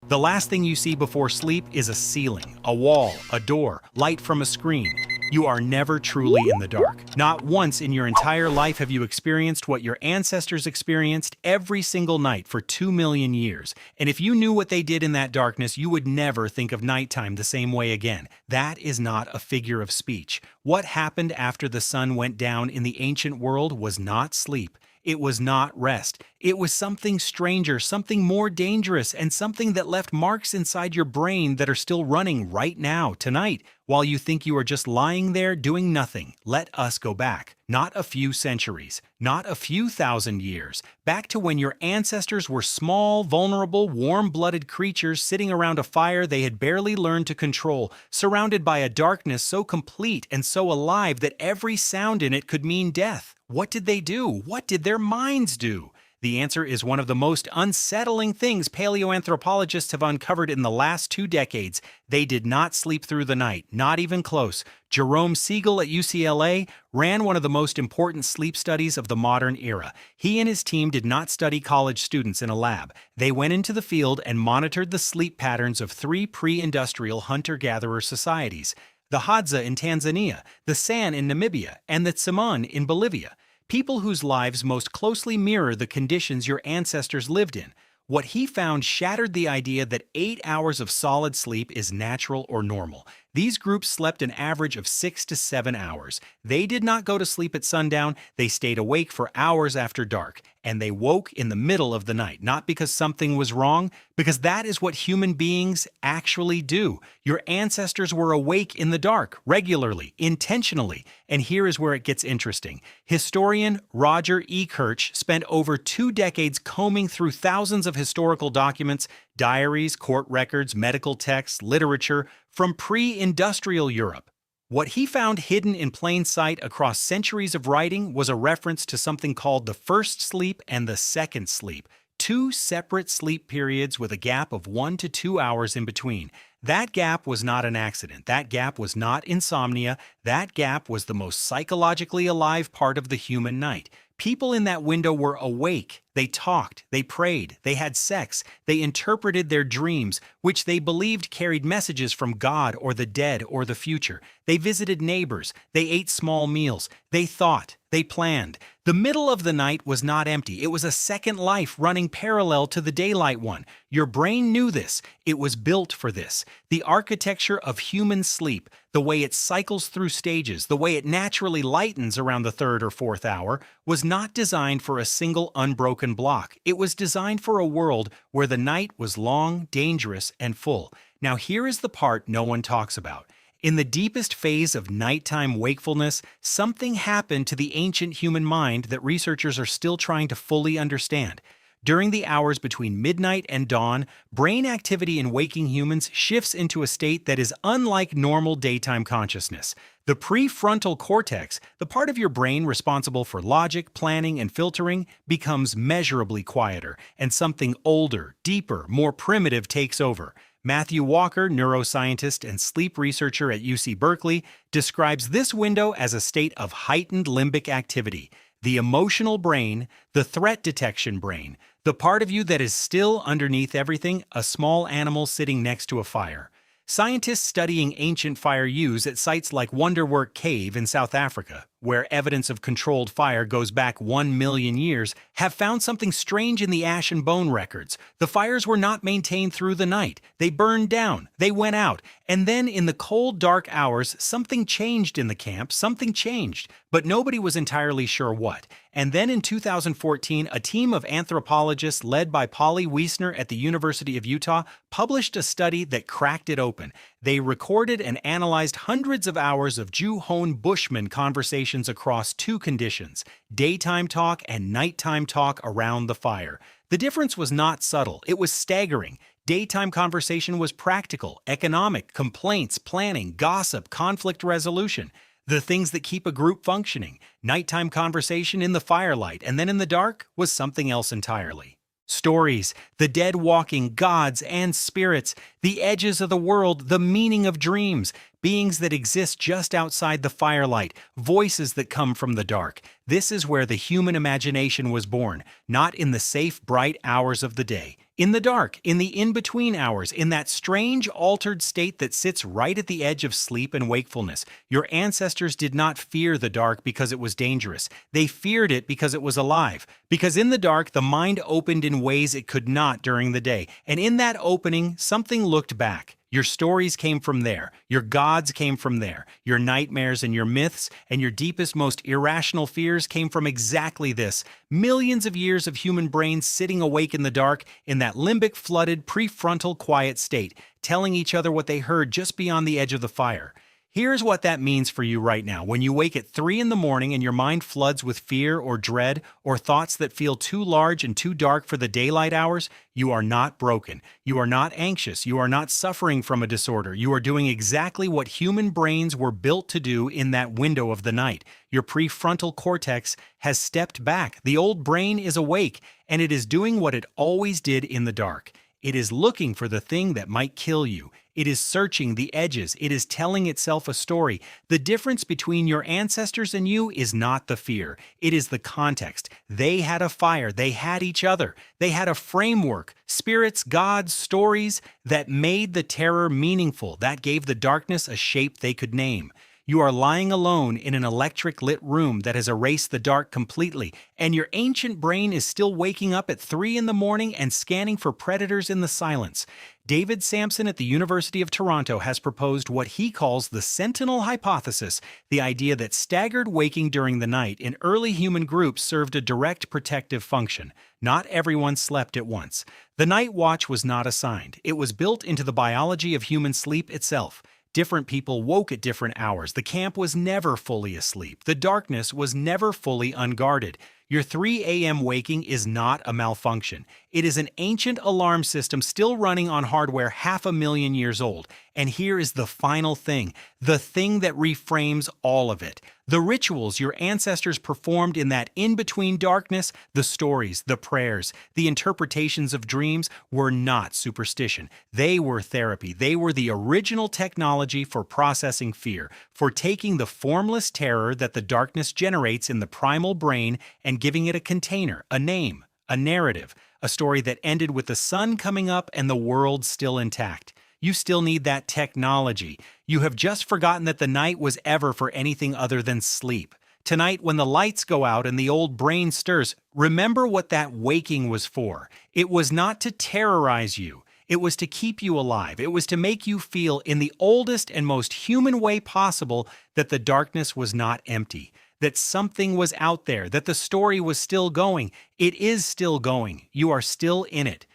The last thing you see before sleep is a ceiling, a wall, a door, light from a screen. You are never truly in the dark. Not once in your entire life have you experienced what your ancestors experienced every single night for 2 million years. And if you knew what they did in that darkness, you would never think of nighttime the same way again. That is not a figure of speech. What happened after the sun went down in the ancient world was not sleep. It was not rest. It was something stranger, something more dangerous, and something that left marks inside your brain that are still running right now, tonight, while you think you are just lying there doing nothing. Let us go back. Not a few centuries, not a few thousand years, back to when your ancestors were small, vulnerable, warm-blooded creatures sitting around a fire they had barely learned to control, surrounded by a darkness so complete and so alive that every sound in it could mean death. What did they do? What did their minds do? The answer is one of the most unsettling things paleoanthropologists have uncovered in the last 2 decades. They did not sleep through the night, not even close. Jerome Siegel at UCLA ran one of the most important sleep studies of the modern era. He and his team did not study college students in a lab. They went into the field and monitored the sleep patterns of 3 pre-industrial hunter-gatherer societies: the Hadza in Tanzania, the San in Namibia, and the Tsimon in Bolivia. People whose lives most closely mirror the conditions your ancestors lived in. What he found shattered the idea that 8 hours of solid sleep is natural or normal. These groups slept an average of 6 to 7 hours. They did not go to sleep at sundown, they stayed awake for hours after dark, and they woke in the middle of the night, not because something was wrong, because that is what human beings actually do. Your ancestors were awake in the dark, regularly, intentionally, and here is where it gets interesting. Historian Roger Ekirch spent over 2 decades combing through thousands of historical documents, diaries, court records, medical texts, literature, from pre-industrial Europe. What he found hidden in plain sight across centuries of writing was a reference to something called the first sleep and the second sleep, 2 separate sleep periods with a gap of 1 to 2 hours in between. That gap was not an accident. That gap was not insomnia. That gap was the most psychologically alive part of the human night. People in that window were awake. They talked, they prayed, they had sex, they interpreted their dreams, which they believed carried messages from God or the dead or the future. They visited neighbors, they ate small meals, they thought, they planned. The middle of the night was not empty. It was a second life running parallel to the daylight one. Your brain knew this. It was built for this. The architecture of human sleep, the way it cycles through stages, the way it naturally lightens around the 3rd or 4th hour, was not designed for a single unbroken block. It was designed for a world where the night was long, dangerous, and full. Now here is the part no one talks about. In the deepest phase of nighttime wakefulness, something happened to the ancient human mind that researchers are still trying to fully understand. During the hours between midnight and dawn, brain activity in waking humans shifts into a state that is unlike normal daytime consciousness. The prefrontal cortex, the part of your brain responsible for logic, planning, and filtering, becomes measurably quieter, and something older, deeper, more primitive takes over. Matthew Walker, neuroscientist and sleep researcher at UC Berkeley, describes this window as a state of heightened limbic activity. The emotional brain, the threat detection brain, the part of you that is still underneath everything, a small animal sitting next to a fire. Scientists studying ancient fire use at sites like Wonderwork Cave in South Africa, where evidence of controlled fire goes back 1 million years, have found something strange in the ash and bone records. The fires were not maintained through the night. They burned down, they went out, and then in the cold, dark hours, something changed in the camp, something changed, but nobody was entirely sure what. And then in 2014, a team of anthropologists led by Polly Wiesner at the University of Utah published a study that cracked it open. They recorded and analyzed hundreds of hours of Ju-Hoan Bushman conversations across 2 conditions: daytime talk and nighttime talk around the fire. The difference was not subtle, it was staggering. Daytime conversation was practical, economic, complaints, planning, gossip, conflict resolution. The things that keep a group functioning. Nighttime conversation in the firelight, and then in the dark was something else entirely. Stories, the dead walking, gods and spirits, the edges of the world, the meaning of dreams, beings that exist just outside the firelight, voices that come from the dark. This is where the human imagination was born, not in the safe, bright hours of the day. In the dark, in the in-between hours, in that strange altered state that sits right at the edge of sleep and wakefulness, your ancestors did not fear the dark because it was dangerous. They feared it because it was alive. Because in the dark, the mind opened in ways it could not during the day. And in that opening, something looked back. Your stories came from there. Your gods came from there. Your nightmares and your myths and your deepest, most irrational fears came from exactly this. Millions of years of human brains sitting awake in the dark in that limbic-flooded, prefrontal quiet state, telling each other what they heard just beyond the edge of the fire. Here's what that means for you right now. When you wake at 3 in the morning and your mind floods with fear or dread or thoughts that feel too large and too dark for the daylight hours, you are not broken. You are not anxious. You are not suffering from a disorder. You are doing exactly what human brains were built to do in that window of the night. Your prefrontal cortex has stepped back. The old brain is awake, and it is doing what it always did in the dark. It is looking for the thing that might kill you. It is searching the edges. It is telling itself a story. The difference between your ancestors and you is not the fear. It is the context. They had a fire. They had each other. They had a framework, spirits, gods, stories that made the terror meaningful, that gave the darkness a shape they could name. You are lying alone in an electric-lit room that has erased the dark completely, and your ancient brain is still waking up at 3 in the morning and scanning for predators in the silence. David Samson at the University of Toronto has proposed what he calls the Sentinel hypothesis, the idea that staggered waking during the night in early human groups served a direct protective function. Not everyone slept at once. The night watch was not assigned. It was built into the biology of human sleep itself. Different people woke at different hours. The camp was never fully asleep. The darkness was never fully unguarded. Your 3 a.m. waking is not a malfunction. It is an ancient alarm system still running on hardware 500,000 years old. And here is the final thing, the thing that reframes all of it. The rituals your ancestors performed in that in-between darkness, the stories, the prayers, the interpretations of dreams were not superstition. They were therapy. They were the original technology for processing fear, for taking the formless terror that the darkness generates in the primal brain and giving it a container, a name, a narrative, a story that ended with the sun coming up and the world still intact. You still need that technology. You have just forgotten that the night was ever for anything other than sleep. Tonight, when the lights go out and the old brain stirs, remember what that waking was for. It was not to terrorize you. It was to keep you alive. It was to make you feel in the oldest and most human way possible that the darkness was not empty, that something was out there, that the story was still going. It is still going. You are still in it.